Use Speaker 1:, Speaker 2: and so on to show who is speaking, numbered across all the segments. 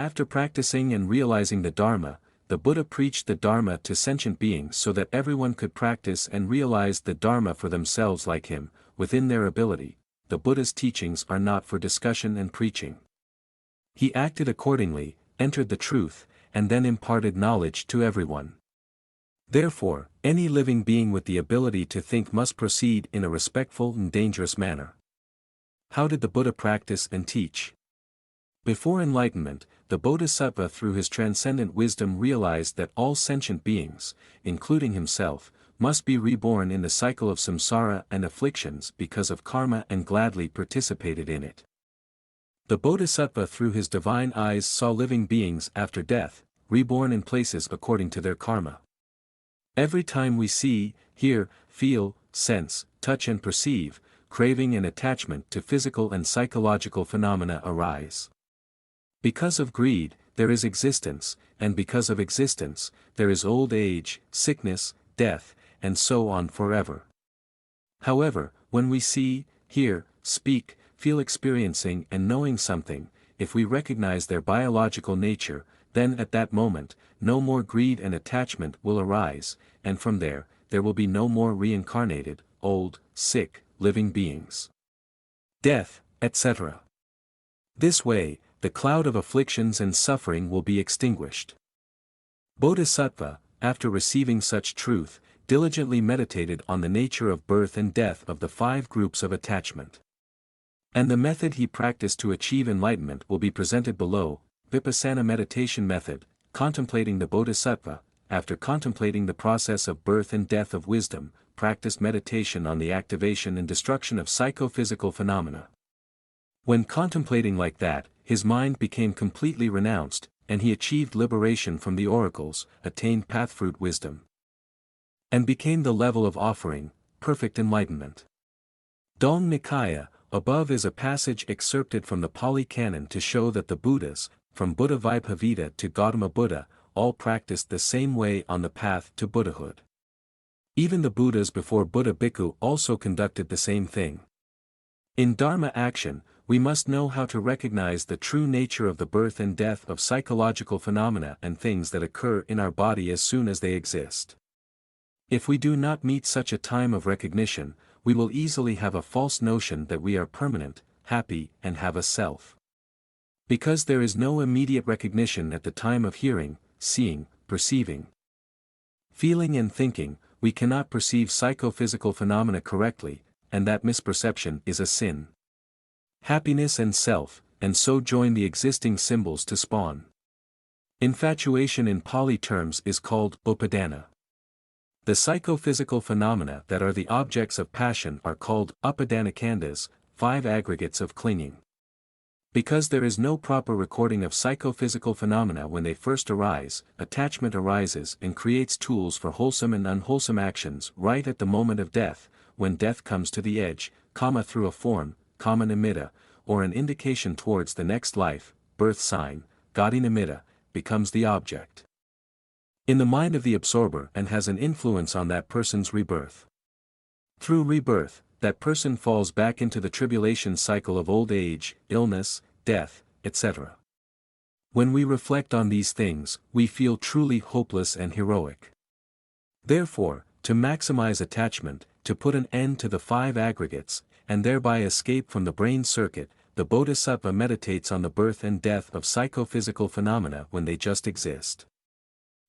Speaker 1: After practicing and realizing the Dharma, the Buddha preached the Dharma to sentient beings so that everyone could practice and realize the Dharma for themselves like him, within their ability. The Buddha's teachings are not for discussion and preaching. He acted accordingly, entered the truth, and then imparted knowledge to everyone. Therefore, any living being with the ability to think must proceed in a respectful and dangerous manner. How did the Buddha practice and teach? Before enlightenment, the Bodhisattva through his transcendent wisdom realized that all sentient beings, including himself, must be reborn in the cycle of samsara and afflictions because of karma and gladly participated in it. The Bodhisattva through his divine eyes saw living beings after death, reborn in places according to their karma. Every time we see, hear, feel, sense, touch and perceive, craving and attachment to physical and psychological phenomena arise. Because of greed, there is existence, and because of existence, there is old age, sickness, death, and so on forever. However, when we see, hear, speak, feel experiencing and knowing something, if we recognize their biological nature, then at that moment, no more greed and attachment will arise, and from there will be no more reincarnated, old, sick, living beings. Death, etc. This way, the cloud of afflictions and suffering will be extinguished. Bodhisattva, after receiving such truth, diligently meditated on the nature of birth and death of the 5 groups of attachment. And the method he practiced to achieve enlightenment will be presented below. Vipassana meditation method, contemplating the Bodhisattva, after contemplating the process of birth and death of wisdom, practiced meditation on the activation and destruction of psychophysical phenomena. When contemplating like that, his mind became completely renounced, and he achieved liberation from the oracles, attained pathfruit wisdom, and became the level of offering, perfect enlightenment. Dong Nikaya, above is a passage excerpted from the Pali Canon to show that the Buddhas, from Buddha Vaibhavita to Gautama Buddha, all practiced the same way on the path to Buddhahood. Even the Buddhas before Buddha Bhikkhu also conducted the same thing. In Dharma action, we must know how to recognize the true nature of the birth and death of psychological phenomena and things that occur in our body as soon as they exist. If we do not meet such a time of recognition, we will easily have a false notion that we are permanent, happy, and have a self. Because there is no immediate recognition at the time of hearing, seeing, perceiving, feeling and thinking, we cannot perceive psychophysical phenomena correctly, and that misperception is a sin. Happiness and self, and so join the existing symbols to spawn. Infatuation in Pali terms is called upadana. The psychophysical phenomena that are the objects of passion are called upadana-khandhas, 5 aggregates of clinging. Because there is no proper recording of psychophysical phenomena when they first arise, attachment arises and creates tools for wholesome and unwholesome actions right at the moment of death, when death comes to the edge, through a form, nimitta, or an indication towards the next life, birth sign, gati nimitta, becomes the object in the mind of the absorber and has an influence on that person's rebirth. Through rebirth, that person falls back into the tribulation cycle of old age, illness, death, etc. When we reflect on these things, we feel truly hopeless and heroic. Therefore, to maximize attachment, to put an end to the 5 aggregates, and thereby escape from the brain circuit, the Bodhisattva meditates on the birth and death of psychophysical phenomena when they just exist.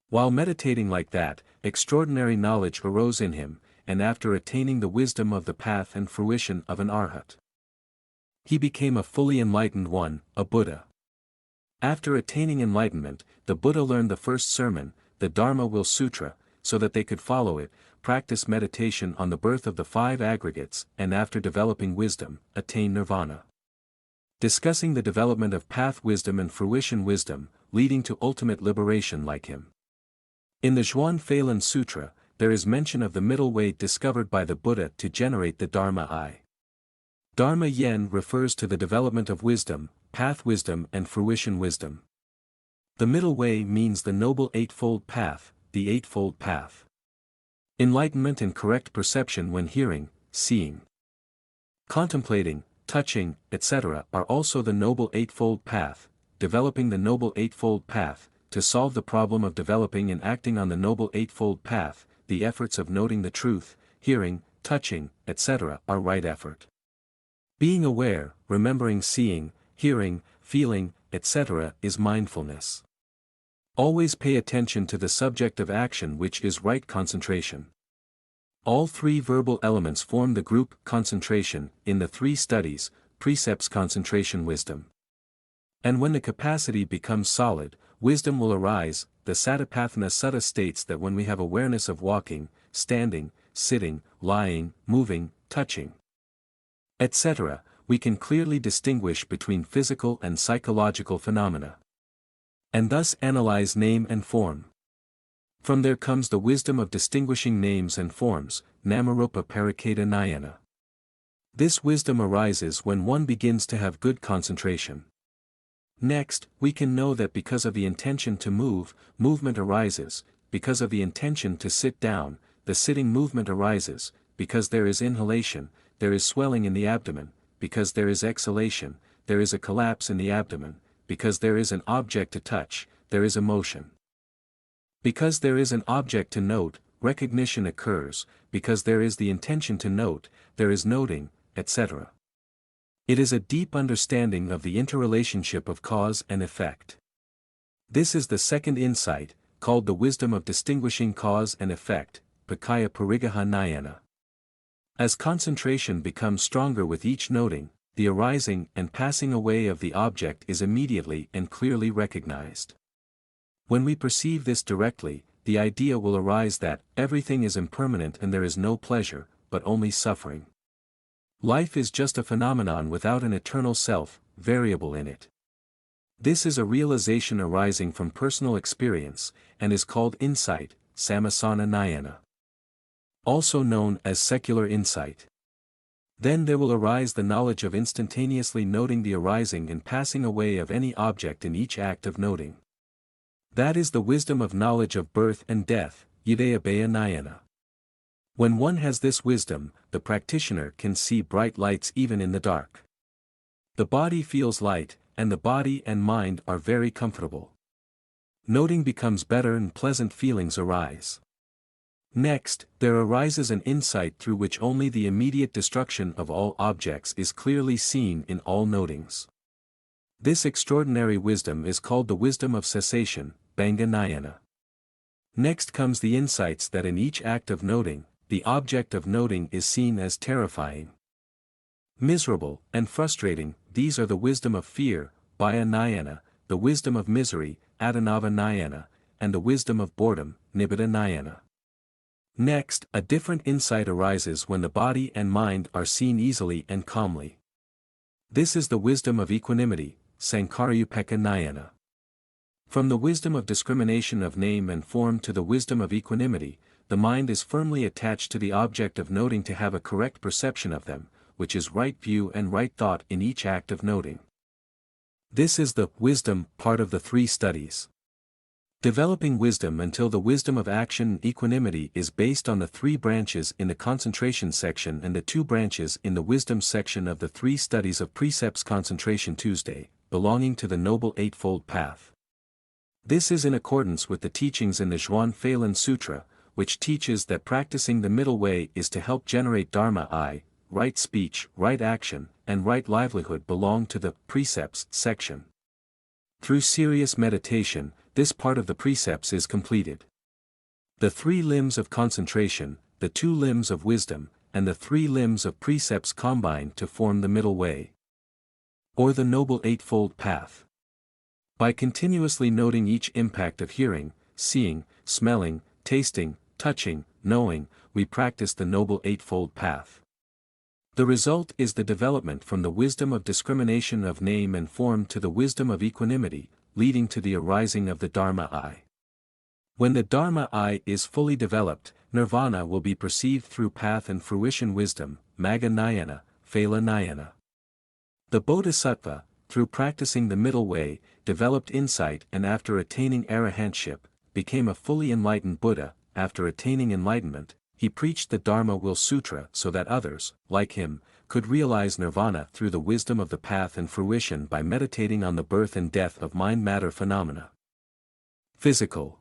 Speaker 1: While meditating like that, extraordinary knowledge arose in him, and after attaining the wisdom of the path and fruition of an arhat, he became a fully enlightened one, a Buddha. After attaining enlightenment, the Buddha learned the first sermon, the Dharma Will Sutra, so that they could follow it, practice meditation on the birth of the 5 aggregates, and after developing wisdom, attain nirvana. Discussing the development of path wisdom and fruition wisdom, leading to ultimate liberation like him. In the Zhuan Phelan Sutra, there is mention of the middle way discovered by the Buddha to generate the Dharma I. Dharma Yen refers to the development of wisdom, path wisdom and fruition wisdom. The middle way means the noble eightfold path, the eightfold path. Enlightenment and correct perception when hearing, seeing, contemplating, touching, etc. are also the noble eightfold path, developing the Noble Eightfold Path. To solve the problem of developing and acting on the Noble Eightfold Path, the efforts of noting the truth, hearing, touching, etc. are right effort. Being aware, remembering seeing, hearing, feeling, etc. is mindfulness. Always pay attention to the subject of action, which is right concentration. All three verbal elements form the group concentration in the three studies, precepts concentration wisdom. And when the capacity becomes solid, wisdom will arise. The Satipatthana Sutta states that when we have awareness of walking, standing, sitting, lying, moving, touching, etc., we can clearly distinguish between physical and psychological phenomena, and thus analyze name and form. From there comes the wisdom of distinguishing names and forms, Namarupa Pariketa Nayana. This wisdom arises when one begins to have good concentration. Next, we can know that because of the intention to move, movement arises; because of the intention to sit down, the sitting movement arises; because there is inhalation, there is swelling in the abdomen; because there is exhalation, there is a collapse in the abdomen; because there is an object to touch, there is emotion. Because there is an object to note, recognition occurs; because there is the intention to note, there is noting, etc. It is a deep understanding of the interrelationship of cause and effect. This is the second insight, called the wisdom of distinguishing cause and effect, Pakaya Parigaha Nayana. As concentration becomes stronger with each noting, the arising and passing away of the object is immediately and clearly recognized. When we perceive this directly, the idea will arise that everything is impermanent and there is no pleasure, but only suffering. Life is just a phenomenon without an eternal self, variable in it. This is a realization arising from personal experience, and is called insight, Samasana Nayana. Also known as secular insight. Then there will arise the knowledge of instantaneously noting the arising and passing away of any object in each act of noting. That is the wisdom of knowledge of birth and death, Yudayabhaya Nayana. When one has this wisdom, the practitioner can see bright lights even in the dark. The body feels light, and the body and mind are very comfortable. Noting becomes better and pleasant feelings arise. Next, there arises an insight through which only the immediate destruction of all objects is clearly seen in all notings. This extraordinary wisdom is called the wisdom of cessation, Bhanga Nayana. Next comes the insights that in each act of noting, the object of noting is seen as terrifying, miserable, and frustrating. These are the wisdom of fear, Bhaya Nayana, the wisdom of misery, Adanava Nayana, and the wisdom of boredom, Nibbida Nayana. Next, a different insight arises when the body and mind are seen easily and calmly. This is the wisdom of equanimity, Sankarayupeka Nayana. From the wisdom of discrimination of name and form to the wisdom of equanimity, the mind is firmly attached to the object of noting to have a correct perception of them, which is right view and right thought in each act of noting. This is the wisdom part of the three studies. Developing wisdom until the wisdom of action and equanimity is based on the three branches in the concentration section and the two branches in the wisdom section of the three studies of Precepts Concentration Tuesday, belonging to the Noble Eightfold Path. This is in accordance with the teachings in the Zhuan Phelan Sutra, which teaches that practicing the middle way is to help generate Dharma. Right speech, right action, and right livelihood belong to the precepts section. Through serious meditation, this part of the precepts is completed. The three limbs of concentration, the two limbs of wisdom, and the three limbs of precepts combine to form the middle way, or the Noble Eightfold Path. By continuously noting each impact of hearing, seeing, smelling, tasting, touching, knowing, we practice the Noble Eightfold Path. The result is the development from the wisdom of discrimination of name and form to the wisdom of equanimity, leading to the arising of the Dharma. When the Dharma is fully developed, nirvana will be perceived through path and fruition wisdom, Magga Nayana, Phala Nayana. The Bodhisattva, through practicing the middle way, developed insight and after attaining arahantship, became a fully enlightened Buddha. After attaining enlightenment, he preached the Dharma Will Sutra so that others, like him, could realize nirvana through the wisdom of the path and fruition by meditating on the birth and death of mind-matter phenomena. Physical.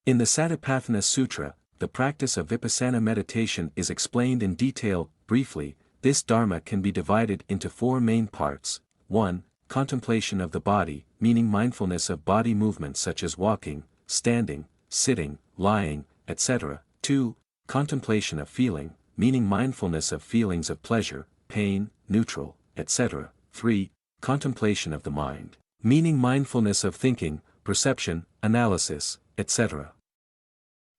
Speaker 1: In the Satipatthana Sutra, the practice of vipassana meditation is explained in detail. Briefly, this dharma can be divided into four main parts. 1. Contemplation of the body, meaning mindfulness of body movements such as walking, standing, sitting, lying, etc. 2. Contemplation of feeling, meaning mindfulness of feelings of pleasure, pain, neutral, etc. 3. Contemplation of the mind, meaning mindfulness of thinking, perception, analysis, etc.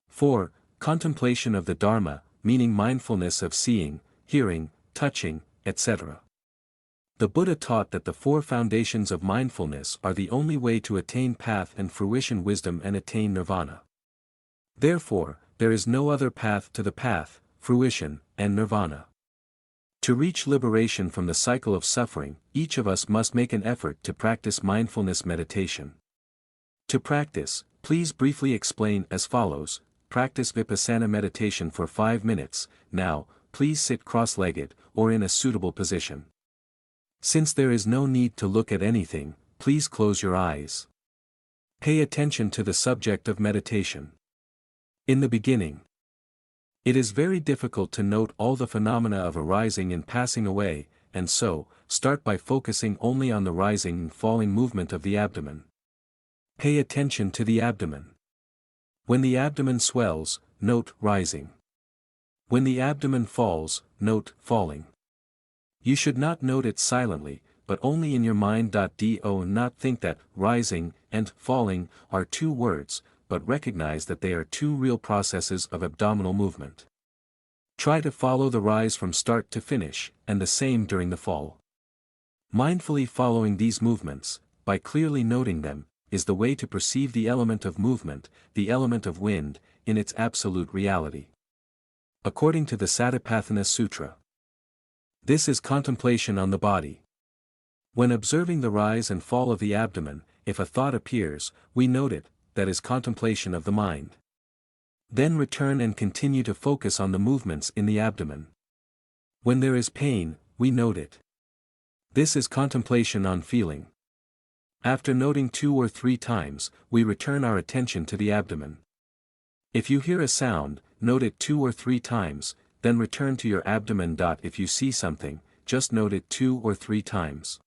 Speaker 1: 4. Contemplation of the Dharma, meaning mindfulness of seeing, hearing, touching, etc. The Buddha taught that the four foundations of mindfulness are the only way to attain path and fruition wisdom and attain nirvana. Therefore, there is no other path to the path, fruition, and nirvana. To reach liberation from the cycle of suffering, each of us must make an effort to practice mindfulness meditation. To practice, please briefly explain as follows. Practice vipassana meditation for 5 minutes. Now, please sit cross-legged, or in a suitable position. Since there is no need to look at anything, please close your eyes. Pay attention to the subject of meditation. In the beginning, it is very difficult to note all the phenomena of arising and passing away, and so, start by focusing only on the rising and falling movement of the abdomen. Pay attention to the abdomen. When the abdomen swells, note rising. When the abdomen falls, note falling. You should not note it silently, but only in your mind. Do not think that rising and falling are two words, but recognize that they are two real processes of abdominal movement. Try to follow the rise from start to finish, and the same during the fall. Mindfully following these movements, by clearly noting them, is the way to perceive the element of movement, the element of wind, in its absolute reality. According to the Satipatthana Sutra, this is contemplation on the body. When observing the rise and fall of the abdomen, if a thought appears, we note it, that is contemplation of the mind. Then return and continue to focus on the movements in the abdomen. When there is pain, we note it. This is contemplation on feeling. After noting 2 or 3 times, we return our attention to the abdomen. If you hear a sound, note it 2 or 3 times, then return to your abdomen. If you see something, just note it 2 or 3 times.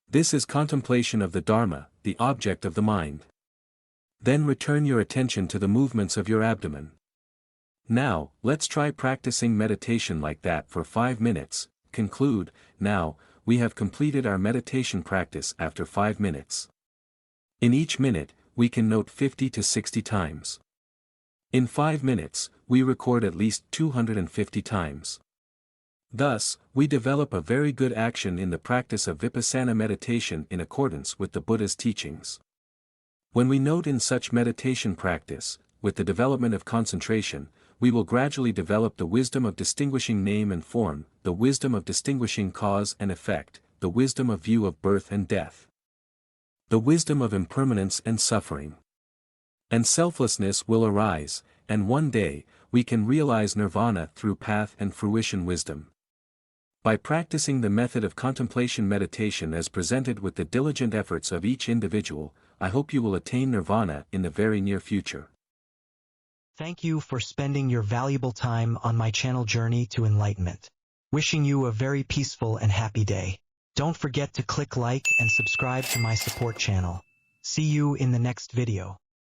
Speaker 1: This is contemplation of the Dharma, the object of the mind. Then return your attention to the movements of your abdomen. Now, let's try practicing meditation like that for 5 minutes. Conclude. Now, we have completed our meditation practice after 5 minutes. In each minute, we can note 50 to 60 times. In 5 minutes, we record at least 250 times. Thus, we develop a very good action in the practice of vipassana meditation in accordance with the Buddha's teachings. When we note in such meditation practice, with the development of concentration, we will gradually develop the wisdom of distinguishing name and form, the wisdom of distinguishing cause and effect, the wisdom of view of birth and death, the wisdom of impermanence and suffering. And selflessness will arise, and one day, we can realize nirvana through path and fruition wisdom. By practicing the method of contemplation meditation as presented with the diligent efforts of each individual, I hope you will attain nirvana in the very near future.
Speaker 2: Thank you for spending your valuable time on my channel journey to enlightenment. Wishing you a very peaceful and happy day. Don't forget to click like and subscribe to my support channel. See you in the next video.